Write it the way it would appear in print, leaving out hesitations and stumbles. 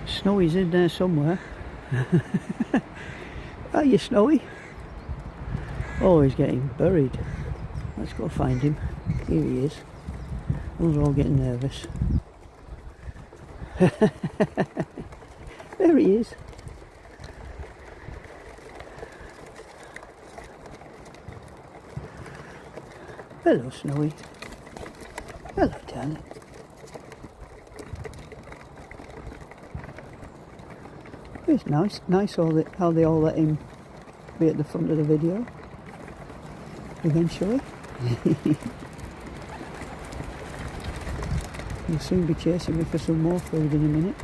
Snowy's in there somewhere. Are you, Snowy? Oh, he's getting buried. Let's go find him. Here he is. We're all getting nervous. There he is. Hello, Snowy. Hello, darling. It's nice how they all let him be at the front of the video. Eventually. He'll soon be chasing me for some more food in a minute.